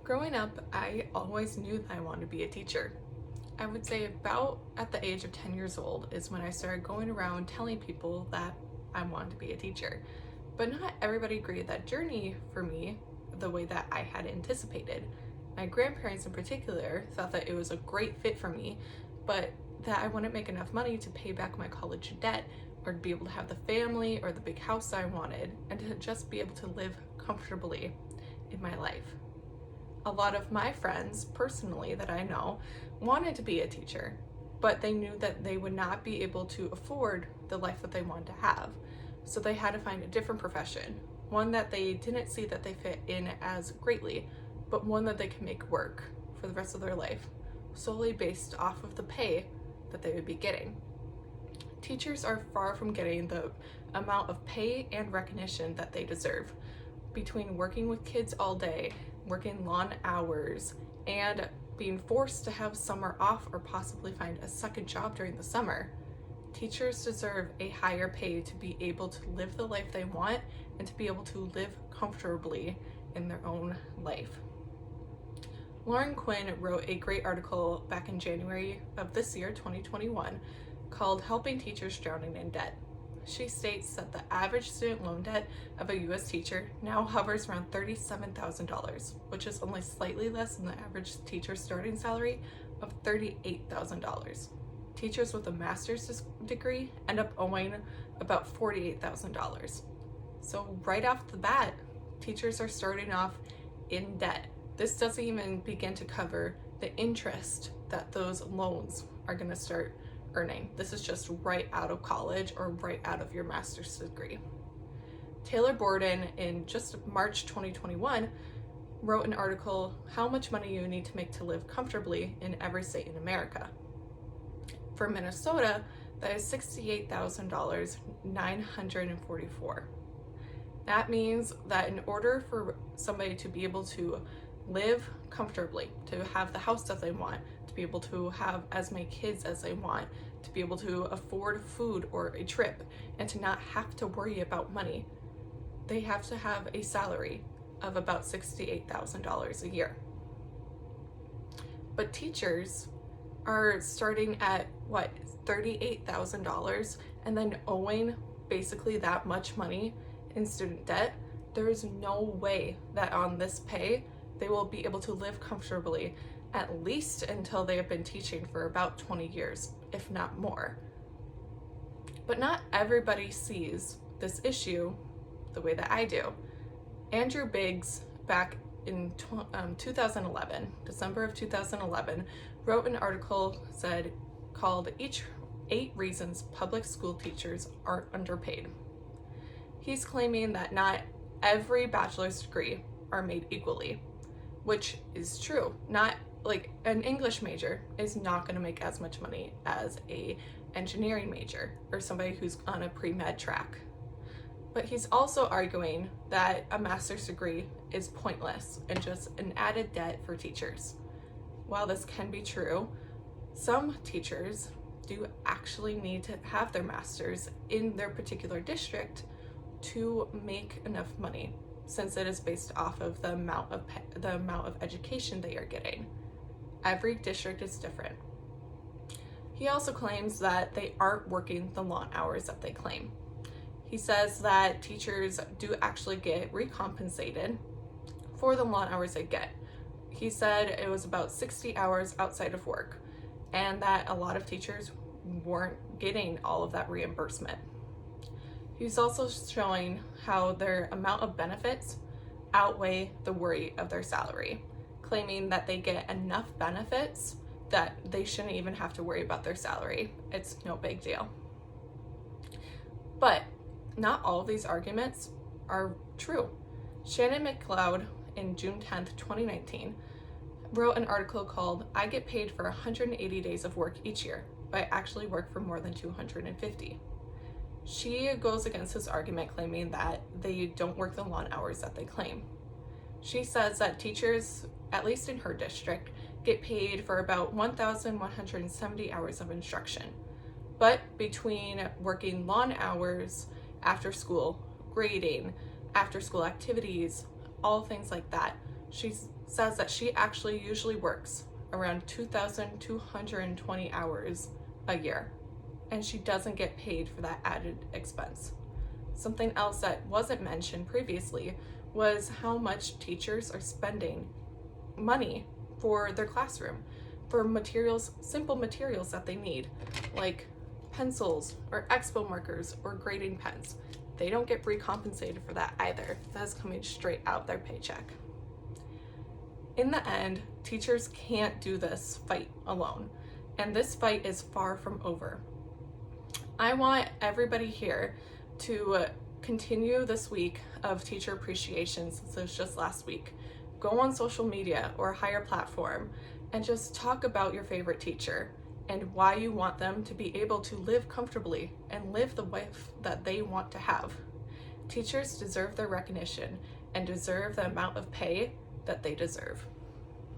Growing up, I always knew that I wanted to be a teacher. I would say about at the age of 10 years old is when I started going around telling people that I wanted to be a teacher. But not everybody agreed that journey for me the way that I had anticipated. My grandparents in particular thought that it was a great fit for me, but that I wouldn't make enough money to pay back my college debt or to be able to have the family or the big house I wanted and to just be able to live comfortably in my life. A lot of my friends personally that I know wanted to be a teacher, but they knew that they would not be able to afford the life that they wanted to have. So they had to find a different profession, one that they didn't see that they fit in as greatly, but one that they can make work for the rest of their life, solely based off of the pay that they would be getting. Teachers are far from getting the amount of pay and recognition that they deserve. Between working with kids all day, working long hours, and being forced to have summer off or possibly find a second job during the summer, teachers deserve a higher pay to be able to live the life they want and to be able to live comfortably in their own life. Lauren Quinn wrote a great article back in January of this year, 2021, called Helping Teachers Drowning in Debt. She states that the average student loan debt of a U.S. teacher now hovers around $37,000, which is only slightly less than the average teacher starting salary of $38,000. Teachers with a master's degree end up owing about $48,000. So right off the bat, teachers are starting off in debt. This doesn't even begin to cover the interest that those loans are going to start earning. This is just right out of college or right out of your master's degree. Taylor Borden in just March 2021 wrote an article, How Much Money You Need to Make to Live Comfortably in Every State in America. For Minnesota, that is $68,944. That means that in order for somebody to be able to live comfortably, to have the house that they want, to be able to have as many kids as they want, to be able to afford food or a trip, and to not have to worry about money, they have to have a salary of about $68,000 a year. But teachers are starting at $38,000 and then owing basically that much money in student debt. There is no way that on this pay they will be able to live comfortably at least until they have been teaching for about 20 years, if not more. But not everybody sees this issue the way that I do. Andrew Biggs, back in 2011, December of 2011, wrote an article called 8 Reasons Public School Teachers Aren't Underpaid. He's claiming that not every bachelor's degree are made equally, which is true. Not like an English major is not going to make as much money as a engineering major or somebody who's on a pre-med track. But he's also arguing that a master's degree is pointless and just an added debt for teachers. While this can be true, some teachers do actually need to have their master's in their particular district to make enough money, since it is based off of the amount of education they are getting. Every district is different. He also claims that they aren't working the long hours that they claim. He says that teachers do actually get recompensated for the long hours they get. He said it was about 60 hours outside of work, and that a lot of teachers weren't getting all of that reimbursement. He's also showing how their amount of benefits outweigh the worry of their salary, claiming that they get enough benefits that they shouldn't even have to worry about their salary. It's no big deal. But not all of these arguments are true. Shannon McLeod in June 10th, 2019, wrote an article called I Get Paid for 180 Days of Work Each Year, but I actually work for more than 250. She goes against his argument, claiming that they don't work the long hours that they claim. She says that teachers, at least in her district, get paid for about 1,170 hours of instruction. But between working long hours, after school, grading, after school activities, all things like that, she says that she actually usually works around 2,220 hours a year, and she doesn't get paid for that added expense. Something else that wasn't mentioned previously was how much teachers are spending money for their classroom, for materials, simple materials that they need, like pencils or expo markers or grading pens. They don't get recompensated for that either. That's coming straight out their paycheck. In the end, teachers can't do this fight alone, and this fight is far from over. I want everybody here to continue this week of teacher appreciation, since it was just last week. Go on social media or a higher platform and just talk about your favorite teacher and why you want them to be able to live comfortably and live the life that they want to have. Teachers deserve their recognition and deserve the amount of pay that they deserve.